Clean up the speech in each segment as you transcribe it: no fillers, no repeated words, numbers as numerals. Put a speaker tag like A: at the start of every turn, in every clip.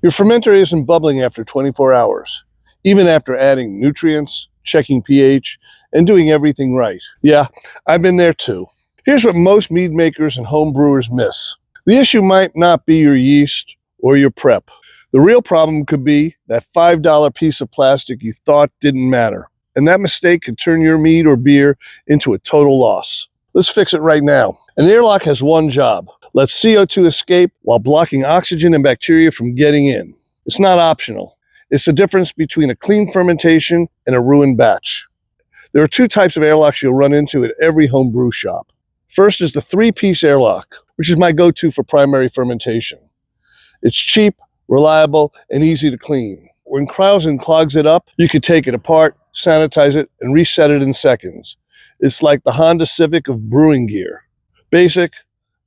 A: Your fermenter isn't bubbling after 24 hours, even after adding nutrients, checking pH, and doing everything right. Yeah, I've been there too. Here's what most mead makers and home brewers miss. The issue might not be your yeast or your prep. The real problem could be that $5 piece of plastic you thought didn't matter. And that mistake could turn your mead or beer into a total loss. Let's fix it right now. An airlock has one job. Let CO2 escape while blocking oxygen and bacteria from getting in. It's not optional. It's the difference between a clean fermentation and a ruined batch. There are two types of airlocks you'll run into at every home brew shop. First is the 3-piece airlock, which is my go-to for primary fermentation. It's cheap, reliable, and easy to clean. When Krausen clogs it up, you can take it apart, sanitize it, and reset it in seconds. It's like the Honda Civic of brewing gear. Basic,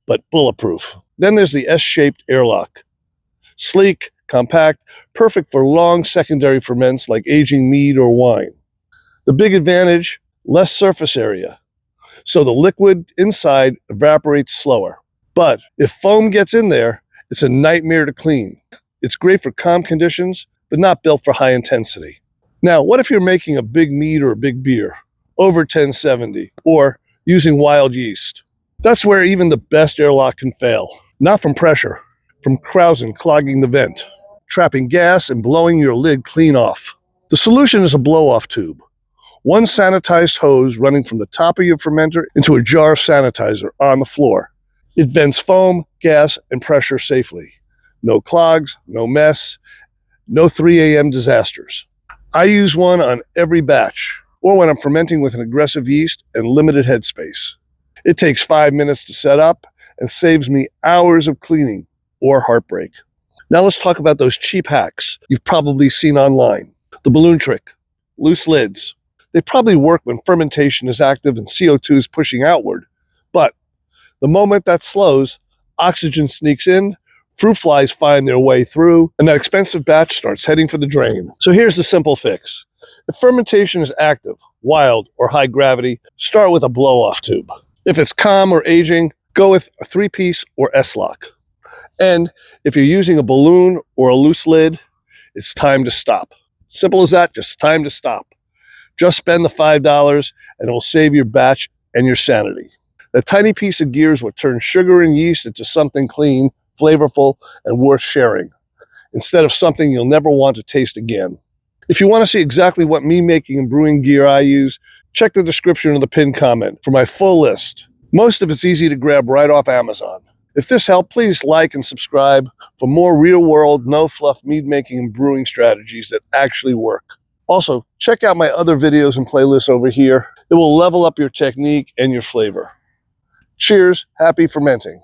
A: but bulletproof. Then there's the S-shaped airlock. Sleek, compact, perfect for long secondary ferments like aging mead or wine. The big advantage, less surface area, so the liquid inside evaporates slower. But if foam gets in there, it's a nightmare to clean. It's great for calm conditions, but not built for high intensity. Now, what if you're making a big mead or a big beer, over 1070, or using wild yeast? That's where even the best airlock can fail. Not from pressure, from Krausen clogging the vent, trapping gas and blowing your lid clean off. The solution is a blow-off tube. One sanitized hose running from the top of your fermenter into a jar of sanitizer on the floor. It vents foam, gas, and pressure safely. No clogs, no mess, no 3 a.m. disasters. I use one on every batch, or when I'm fermenting with an aggressive yeast and limited headspace. It takes 5 minutes to set up and saves me hours of cleaning or heartbreak. Now let's talk about those cheap hacks you've probably seen online. The balloon trick, loose lids. They probably work when fermentation is active and CO2 is pushing outward. But the moment that slows, oxygen sneaks in, fruit flies find their way through, and that expensive batch starts heading for the drain. So here's the simple fix. If fermentation is active, wild, or high gravity, start with a blow-off tube. If it's calm or aging, go with a 3-piece or S-lock. And if you're using a balloon or a loose lid, it's time to stop. Simple as that, just time to stop. Just spend the $5 and it will save your batch and your sanity. That tiny piece of gear is what turns sugar and yeast into something clean, flavorful, and worth sharing, instead of something you'll never want to taste again. If you want to see exactly what mead-making and brewing gear I use, check the description of the pinned comment for my full list. Most of it's easy to grab right off Amazon. If this helped, please like and subscribe for more real-world, no-fluff mead-making and brewing strategies that actually work. Also, check out my other videos and playlists over here. It will level up your technique and your flavor. Cheers, happy fermenting.